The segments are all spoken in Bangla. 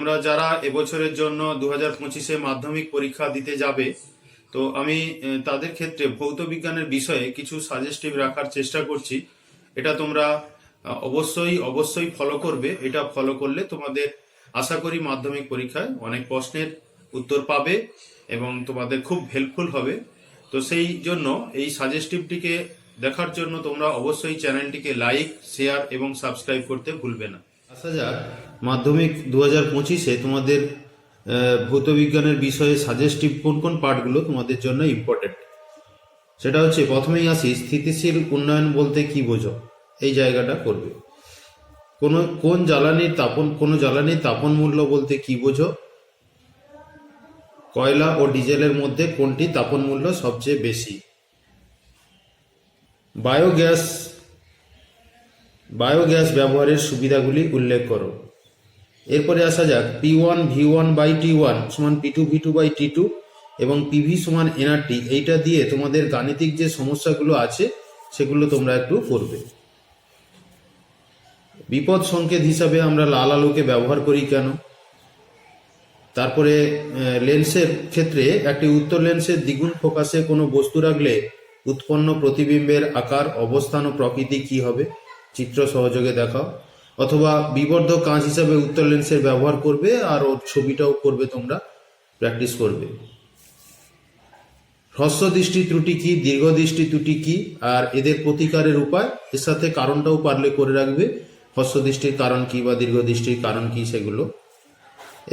তোমরা যারা এবছরের জন্য 2025-এ মাধ্যমিক পরীক্ষা দিতে যাবে, তো আমি তাদের ক্ষেত্রে ভৌত বিজ্ঞানের বিষয়ে কিছু সাজেস্টিভ রাখার চেষ্টা করছি। এটা তোমরা অবশ্যই ফলো করবে। এটা ফলো করলে তোমাদের আশা করি মাধ্যমিক পরীক্ষায় অনেক প্রশ্নের উত্তর পাবে এবং তোমাদের খুব হেল্পফুল হবে। তো সেই জন্য এই সাজেস্টিভটিকে দেখার জন্য তোমরা অবশ্যই চ্যানেলটিকে লাইক, শেয়ার এবং সাবস্ক্রাইব করতে ভুলবে না। আসা যাক মাধ্যমিক 2025-এ তোমাদের ভৌত বিজ্ঞানের বিষয়ে সাজেস্টিভ কোন কোন পার্টগুলো তোমাদের জন্য ইম্পর্টেন্ট। সেটা হচ্ছে, প্রথমেই আসি স্থিতিশীল উন্নয়ন বলতে কি বোঝো, এই জায়গাটা করবে। কোন জ্বালানির তাপন মূল্য বলতে কি বোঝো, কয়লা ও ডিজেলের মধ্যে কোনটি তাপন মূল্য সবচেয়ে বেশি। বায়োগ্যাস ব্যবহারের সুবিধাগুলি উল্লেখ করো। এরপরে আসা যাক P1 V1 বাই T1 সমান P2 V2 বাই T2 এবং PV সমান nRT। এইটা দিয়ে তোমাদের গাণিতিক যে সমস্যাগুলো আছে সেগুলো তোমরা একটু করবে। বিপদ সংকেত হিসাবে আমরা লাল আলোকে ব্যবহার করি কেন। তারপরে লেন্সের ক্ষেত্রে একটি উত্তর লেন্সের দ্বিগুণ ফোকাসে কোনো বস্তু রাখলে উৎপন্ন প্রতিবিম্বের আকার, অবস্থান ও প্রকৃতি কি হবে, চিত্র সহযোগে দেখাও। অথবা বিবর্ধক কাঁচ হিসাবে উত্তর লেন্সের ব্যবহার করবে আর ওর ছবিটাও করবে, তোমরা প্র্যাকটিস করবে। হ্রস্ব দৃষ্টি ত্রুটি কি, দীর্ঘ দৃষ্টি ত্রুটি কি আর এদের প্রতিকারের উপায়, এর সাথে কারণটাও পারলে করে রাখবে, হ্রস্ব দৃষ্টির কারণ কি বা দীর্ঘ দৃষ্টির কারণ কি সেগুলো।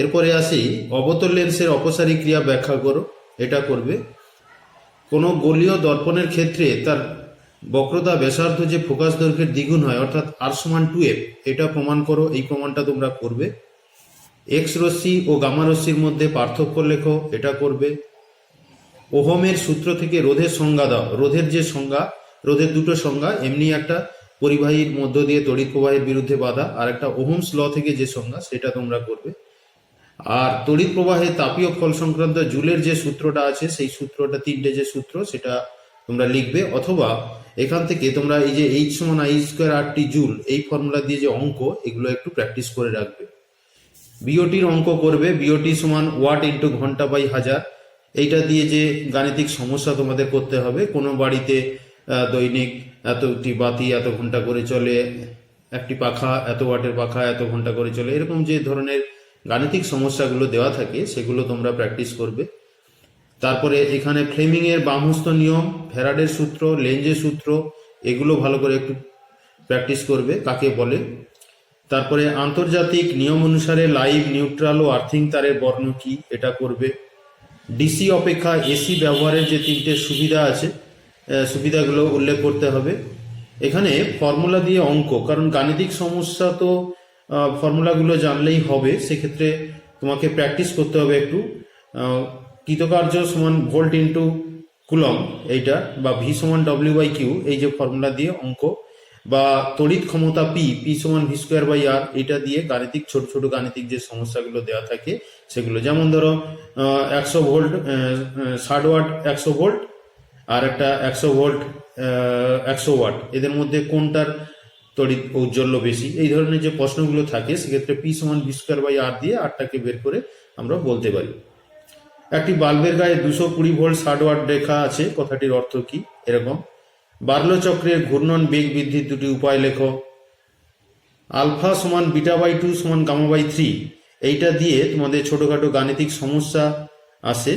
এরপরে আসি অবতল লেন্সের অপসারী ক্রিয়া ব্যাখ্যা করো, এটা করবে। কোনো গোলীয় দর্পণের ক্ষেত্রে তার বক্রতা ব্যাসার্ধ যে ফোকাস দৈর্ঘ্যের দ্বিগুণ হয়, অর্থাৎ R = 2f, এটা প্রমাণ করো। এই প্রমাণটা তোমরা করবে। এক্স রশ্মি ও গামা রশ্মির মধ্যে পার্থক্য লেখো, এটা করবে। ওহমের সূত্র থেকে রোধের সংজ্ঞা দাও। রোধের দুটো সংজ্ঞা, এমনি একটা পরিবাহীর মধ্য দিয়ে তড়িৎ প্রবাহের বিরুদ্ধে বাধা, আর একটা ওহমস ল থেকে যে সংজ্ঞা, সেটা তোমরা করবে। আর তড়িৎ প্রবাহে তাপীয় ফল সংক্রান্ত জুলের যে সূত্রটা আছে, সেই সূত্রটা, তিনটে যে সূত্র, সেটা তোমরা লিখবে। অথবা এখান থেকে তোমরা এই যে H = I²RT জুল, এই ফর্মুলা দিয়ে যে অঙ্ক, এগুলো একটু প্র্যাকটিস করে রাখবে। বিওটির অঙ্ক করবে। বিওটি সমান ওয়াট ইন্টু ঘন্টা বাই হাজার। এইটা দিয়ে যে গাণিতিক সমস্যা তোমাদের করতে হবে, কোনো বাড়িতে দৈনিক এতটি বাতি এত ঘন্টা করে চলে, একটি পাখা এত ওয়াটের পাখা এত ঘন্টা করে চলে, এরকম যে ধরনের গাণিতিক সমস্যাগুলো দেওয়া থাকে সেগুলো তোমরা প্র্যাকটিস করবে। তারপরে এখানে ফ্লেমিং এর বামহস্ত নিয়ম, ফ্যারাডের সূত্র, লেঞ্জের সূত্র, এগুলো ভালো করে একটু প্র্যাকটিস করবে, কাকে বলে। তারপরে আন্তর্জাতিক নিয়ম অনুসারে লাইভ, নিউট্রাল ও আর্থিং তারের বর্ণ কি, এটা করবে। ডিসি অপেক্ষা এসি ব্যবহারের যে তিনটে সুবিধা আছে, সুবিধাগুলো উল্লেখ করতে হবে। এখানে ফর্মুলা দিয়ে অঙ্ক, কারণ গাণিতিক সমস্যা তো ফর্মুলাগুলো জানলেই হবে, সেক্ষেত্রে তোমাকে প্র্যাকটিস করতে হবে একটু। কৃতকার্য সমান ভোল্ট ইন্টু কুলম, এইটা, বা V = W/Q, এই যে ফর্মুলা দিয়ে অঙ্ক, বা তড়িৎ ক্ষমতা P = V²/R, এটা দিয়ে গাণিতিক ছোট ছোট গাণিতিক যে সমস্যাগুলো দেওয়া থাকে সেগুলো, যেমন ধরো 100 ভোল্ট 60 ওয়াট 100 ভোল্ট আর একটা 100 ভোল্ট 100 ওয়াট, এদের মধ্যে কোনটার তড়িৎ ঔজ্জ্বল্য বেশি, এই ধরনের যে প্রশ্নগুলো থাকে, সেক্ষেত্রে P = V²/R দিয়ে আরটাকে বের করে আমরা বলতে পারি। একটি বাল্বের গায়ে 220 ভোল্ট 60 ওয়াট রেখা আছে, কথাটির অর্থ কি, এরকম। বার্লো চক্রের ঘূর্ণন বেগ বৃদ্ধির দুটি উপায় লেখো। আলফা সমান β/2 সমান γ/3, এইটা দিয়ে তোমাদের ছোটখাটো গাণিতিক সমস্যা আসে।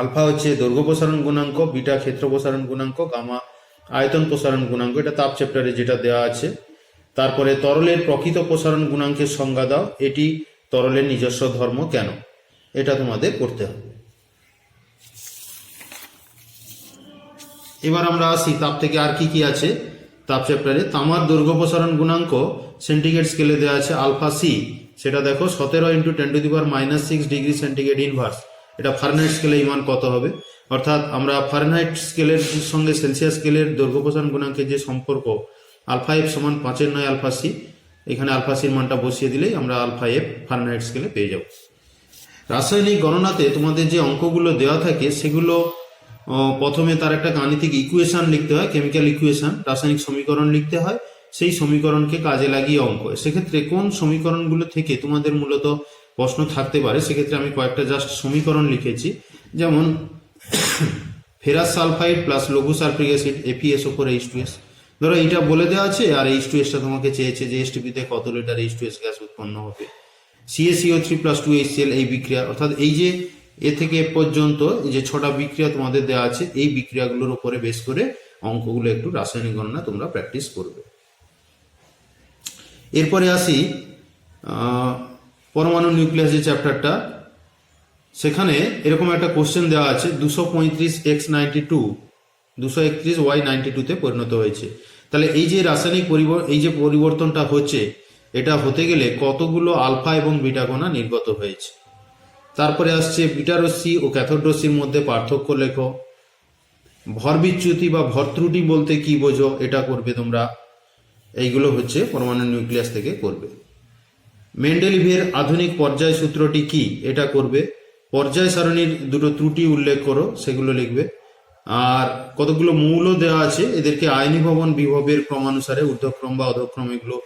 আলফা হচ্ছে দৈর্ঘ্য প্রসারণ গুণাঙ্ক, বিটা ক্ষেত্র প্রসারণ গুণাঙ্ক, গামা আয়তন প্রসারণ গুণাঙ্ক, এটা তাপ চ্যাপ্টারে যেটা দেওয়া আছে। তারপরে তরলের প্রকৃত প্রসারণ গুণাঙ্কের সংজ্ঞা দাও, এটি তরলের নিজস্ব ধর্ম কেন, এটা তোমাদের করতে হবে। এবার আমরা আসি তাপ থেকে আর কি কি আছে তাপ চ্যাপ্টারে। তামার দৈর্ঘ্য প্রসারণ গুণাঙ্ক সেন্টিগ্রেড স্কেলে দেওয়া আছে α/c, সেটা দেখো 17 × 10⁻⁻6 ডিগ্রি সেন্টিগ্রেড ইনভার্স। এটা ফারেনহাইট স্কেলে মান কত হবে, অর্থাৎ আমরা ফারেনহাইট স্কেলের সঙ্গে সেলসিয়াস স্কেলের দৈর্ঘ্য প্রসারণ গুণাঙ্কের যে সম্পর্ক, αf = 5/9 α/c, এখানে α/c-র মানটা বসিয়ে দিলেই আমরা αf ফারেনহাইট স্কেলে পেয়ে যাব। রাসায়নিক গণনাতে তোমাদের যে অঙ্কগুলো দেওয়া থাকে সেগুলো প্রথমে তার একটা গাণিতিক ইকুয়েশন লিখতে হয়, কেমিক্যাল ইকুয়েশন, রাসায়নিক সমীকরণ লিখতে হয়। সেই সমীকরণকে কাজে লাগিয়ে অঙ্ক। সেক্ষেত্রে কোন সমীকরণগুলো থেকে তোমাদের মূলত প্রশ্ন থাকতে পারে, সেক্ষেত্রে আমি কয়েকটা জাস্ট সমীকরণ লিখেছি। যেমন ফেরাস সালফাইড প্লাস লঘু সালফিক অ্যাসিড FeSO4H2S, ধরো এইটা বলে দেওয়া আছে, আর H2S-টা তোমাকে চেয়েছে যে STP-তে কত লিটার H2S গ্যাস উৎপন্ন হবে। CaCO3 প্লাস 2HCl এই বিক্রিয়া, অর্থাৎ এই যে এ থেকে এ পর্যন্ত এই যে 6টা বিক্রিয়া তোমাদের দেওয়া আছে, এই বিক্রিয়াগুলোর উপরে বেশ করে অঙ্কগুলো একটু রাসায়নিক গণনা তোমরা প্র্যাকটিস করবে। এরপরে আসি পরমাণু নিউক্লিয়াস যে চ্যাপ্টারটা, সেখানে এরকম একটা কোশ্চেন দেওয়া আছে 235X92 231Y92 তে পরিণত হয়েছে। তাহলে এই যে রাসায়নিক এই যে পরিবর্তনটা হচ্ছে, এটা হতে গেলে কতগুলো আলফা এবং বিটা কণা নির্গত হয়েছে। তারপরে আসছে বিটা রশ্মি ও ক্যাথোড রশ্মির মধ্যে পার্থক্য লেখো। ভর বিচ্যুতি বা ভর ত্রুটি বলতে কি বোঝো, এটা করবে তোমরা। এইগুলো হচ্ছে পরমাণু নিউক্লিয়াস থেকে করবে। মেন্ডেলিভের আধুনিক পর্যায় সূত্রটি কি, এটা করবে। পর্যায় সারণীর দুটো ত্রুটি উল্লেখ করো, সেগুলো লিখবে। আর কতগুলো মৌল দেওয়া আছে, এদেরকে আয়নী ভবন বিভবের ক্রমানুসারে ঊর্ধ্বক্রম বা অধক্রম এগুলো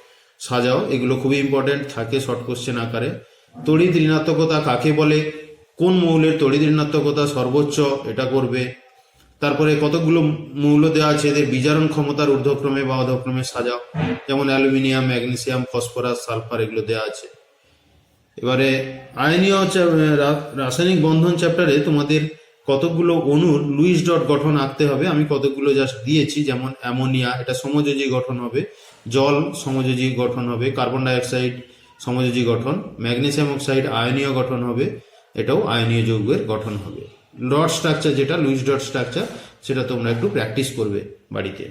সাজাও। এগুলো খুবই ইম্পর্টেন্ট, থাকে শর্ট কোশ্চেন আকারে। তড়িৎ ঋণাত্মকতা কাকে বলে, কোন মৌলের তড়িৎ ঋণাত্মকতা সর্বোচ্চ, এটা করবে। তারপরে কতগুলো মৌল দেওয়া আছে, এদের বিজারণ ক্ষমতার ঊর্ধ্বক্রমে বা অধক্রমে সাজাও। যেমন অ্যালুমিনিয়াম, ম্যাগনেসিয়াম, ফসফরাস, সালফার এগুলো দেওয়া আছে। এবারে আয়নীয় রাসায়নিক বন্ধন চ্যাপ্টারে তোমাদের কতগুলো অণুর লুইস ডট গঠন আঁকতে হবে। আমি কতগুলো জাস্ট দিয়েছি, যেমন অ্যামোনিয়া, এটা সমযোজী গঠন হবে। জল সমযোজী গঠন হবে। কার্বন ডাইঅক্সাইড সমযোজী গঠন। ম্যাগনেসিয়াম অক্সাইড আয়নীয় গঠন হবে, এটাও আয়নীয় যৌগের গঠন হবে। ডট স্ট্রাকচার, যেটা লুইস ডট স্ট্রাকচার, সেটা তোমরা একটু প্র্যাকটিস করবে বাড়িতে।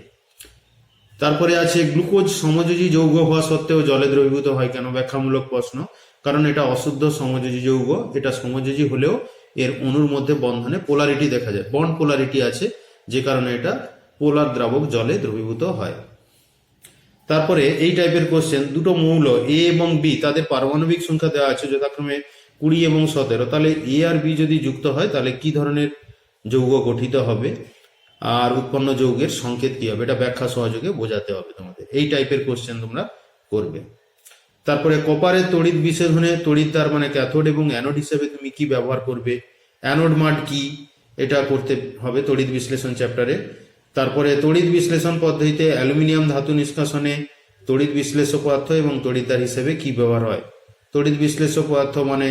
তারপরে আছে গ্লুকোজ সমযোজী যৌগ হওয়া সত্ত্বেও জলে দ্রবীভূত হয় কেন, ব্যাখ্যামূলক প্রশ্ন। কারণ এটা অশুদ্ধ সমযোজী যৌগ, এটা সমযোজী হলেও এর অণুর মধ্যে বন্ধনে পোলারিটি দেখা যায়, বন্ড পোলারিটি আছে, যে কারণে এটা পোলার দ্রাবক জলে দ্রবীভূত হয়। তারপরে এই টাইপের কোশ্চেন, দুটো মৌল এ এবং বি, তাদের পারমাণবিক সংখ্যা দেওয়া আছে যথাক্রমে 20 এবং 17। তাহলে এ আর বি যদি যুক্ত হয়, তাহলে কি ধরনের যৌগ গঠিত হবে, আর উৎপন্ন যৌগের সংকেত কি হবে, এটা ব্যাখ্যা সহযোগে বোঝাতে হবে তোমাদের। এই টাইপের কোশ্চেন তোমরা করবে। তারপরে কপারের তড়িৎ বিশেধনে তড়িৎদ্বার মানে ক্যাথোড এবং অ্যানোড হিসেবে তুমি কি ব্যবহার করবে, অ্যানোড মাড কি, এটা করতে হবে তড়িৎ বিশ্লেষণ চ্যাপ্টারে। তারপরে তড়িৎ বিশ্লেষণ পদ্ধতিতে অ্যালুমিনিয়াম ধাতু নিষ্কাশনে তড়িৎ বিশ্লেষ্য পদার্থ এবং তড়িৎদ্বার হিসেবে কি ব্যবহার হয়। তড়িৎ বিশ্লেষ্য পদার্থ মানে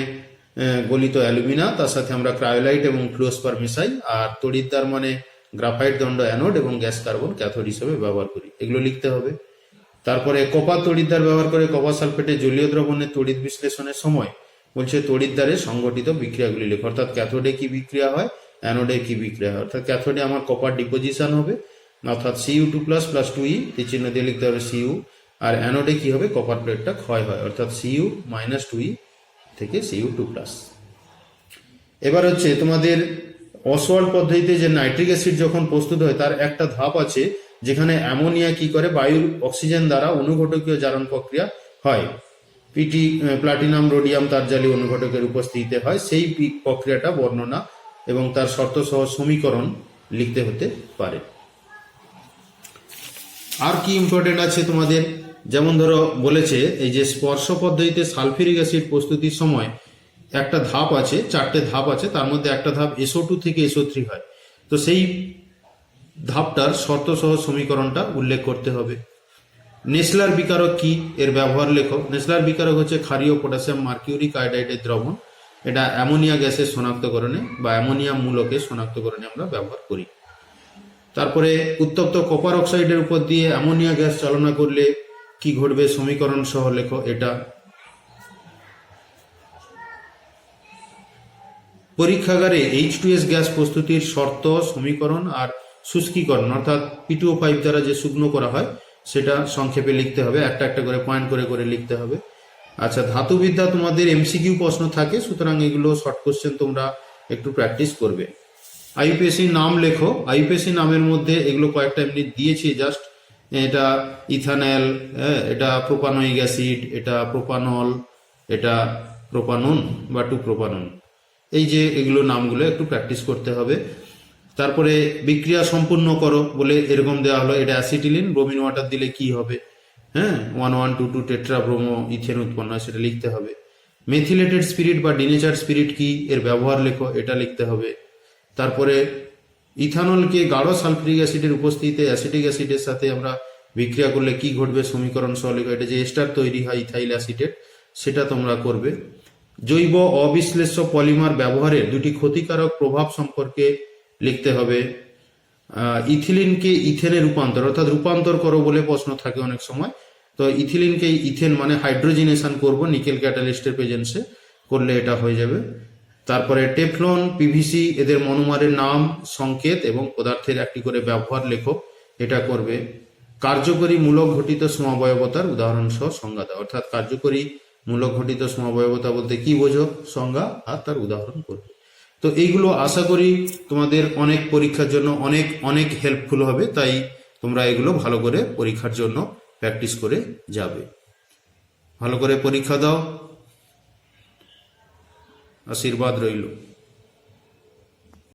গলিত অ্যালুমিনা, তার সাথে আমরা ক্রায়োলাইট এবং ফ্লুওস্পার মেশাই। আর তড়িৎদ্বার মানে গ্রাফাইট দণ্ড অ্যানোড এবং গ্যাস কার্বন ক্যাথোড হিসেবে ব্যবহার করি, এগুলো লিখতে হবে। তারপরে কপার তড়িৎদ্বার ব্যবহার করে কপার সালফেটে জলীয় দ্রবণের তড়িৎ বিশ্লেষণের সময় বলছে তড়িৎদ্বারে সংঘটিত বিক্রিয়াগুলি লেখো, অর্থাৎ ক্যাথোডে কি বিক্রিয়া হয়, অ্যানোডে কি বিক্রিয়া হয়। অর্থাৎ ক্যাথোডে আমার কপার ডিপোজিশন হবে, অর্থাৎ Cu2+ + 2e, চিহ্ন দিয়ে লিখতে হবে Cu। আর অ্যানোডে কি হবে, কপার প্লেটটা ক্ষয় হয়, অর্থাৎ Cu - 2e থেকে Cu2+। এবার হচ্ছে তোমাদের অসওয়াল্ড পদ্ধতিতে যে নাইট্রিক অ্যাসিড যখন প্রস্তুত হয়, তার একটা ধাপ আছে যেখানে অ্যামোনিয়া কি করে, বায়ুর অক্সিজেন দ্বারা অনুঘটকীয় জারণ প্রক্রিয়া হয়, প্লাটিনাম রোডিয়াম তারজালি অনুঘটকের উপস্থিতিতে হয়। সেই প্রক্রিয়াটা বর্ণনা এবং তার শর্ত সহ সমীকরণ লিখতে হতে পারে। আর কি ইম্পর্টেন্ট আছে তোমাদের, যেমন ধরো বলেছে এই যে স্পর্শ পদ্ধতিতে সালফিউরিক অ্যাসিড প্রস্তুতির সময় একটা ধাপ আছে, 4টে ধাপ আছে, তার মধ্যে একটা ধাপ SO2 থেকে SO3 হয়। তো সেই ধাপটার শর্ত সহ সমীকরণটা উল্লেখ করতে হবে। নেসলার বিকারক কি, এর ব্যবহার লেখো। নেসলার বিকারক হচ্ছে ক্ষারীয় পটাশিয়াম মার্কিউরিক আয়োডাইডের দ্রবণ, এটা অ্যামোনিয়া গ্যাসের শনাক্তকরণে বা অ্যামোনিয়াম মূলকের শনাক্তকরণে আমরা ব্যবহার করি। তারপরে উত্তপ্ত কপার অক্সাইডের উপর দিয়ে অ্যামোনিয়া গ্যাস চালনা করলে কি ঘটবে, সমীকরণ সহ লেখো এটা। পরীক্ষাগারে H2S গ্যাস প্রস্তুতির শর্ত, সমীকরণ আর শুষ্কীকরণ অর্থাৎ P2O5 দ্বারা যে শুকনো করা হয় সেটা সংক্ষেপে লিখতে হবে, একটা একটা করে পয়েন্ট করে করে লিখতে হবে। আচ্ছা, ধাতুবিদ্যা তোমাদের MCQ প্রশ্ন থাকে, সুতরাং এগুলো শর্ট কোশ্চেন তোমরা একটু প্র্যাকটিস করবে। আইউপিএসসি নাম লেখো। আইউপিএসসি নামের মধ্যে এগুলো কয়েকটা এমনি দিয়েছি জাস্ট, এটা ইথানল, এটা প্রোপানোয়িক অ্যাসিড, এটা প্রোপানল, এটা প্রোপানন বা 2-প্রোপানন। এই যে এগুলো নামগুলো একটু প্র্যাকটিস করতে হবে। তারপরে বিক্রিয়া সম্পূর্ণ করো বলে এরকম দেওয়া হলো, এটা অ্যাসিটিলিন, ব্রোমিন ওয়াটার দিলে কি হবে, হ্যাঁ 1122 টেট্রাব্রোমো ইথেন উৎপন্ন হয় সেটা লিখতে হবে। মেথিলেটেড স্পিরিট বা ডিনেচার স্পিরিট কি, এর ব্যবহার লেখো, এটা লিখতে হবে। তারপরে ইথানলকে গাঢ় সালফিউরিক অ্যাসিডের উপস্থিতিতে অ্যাসিটিক অ্যাসিডের সাথে আমরা বিক্রিয়া করলে কি ঘটবে সমীকরণ সহ লেখো। এটা যে এস্টার তৈরি হয় ইথাইল অ্যাসিটেট, সেটা তোমরা করবে। জৈব অবিশ্লেষ্য পলিমার ব্যবহারের দুটি ক্ষতিকারক প্রভাব সম্পর্কে লিখতে হবে। ইথিলিনকে ইথেনে রূপান্তর, অর্থাৎ রূপান্তর করো বলে প্রশ্ন থাকে অনেক সময়। তো ইথিলিনকে ইথেন মানে হাইড্রোজিনেশন করব নিকেল ক্যাটালিস্টের প্রেজেন্সে, করলে এটা হয়ে যাবে। তারপরে টেফলন, পিভিসি এদের মনোমারের নাম, সংকেত এবং পদার্থের একটি করে ব্যবহার লেখো, এটা করবে। কার্যকরী মূলক ঘটিত সমবয়বতার উদাহরণ সহ সংজ্ঞা দাও, অর্থাৎ কার্যকরী মূলক ঘটিত সমবয়বতা বলতে কি বোঝো, সংজ্ঞা আর তার উদাহরণ করবে। তো এইগুলো আশা করি তোমাদের অনেক পরীক্ষার জন্য অনেক অনেক হেল্পফুল হবে, তাই তোমরা এগুলো ভালো করে পরীক্ষার জন্য প্র্যাকটিস করে যাবে। ভালো করে পরীক্ষা দাও, আশীর্বাদ রইল।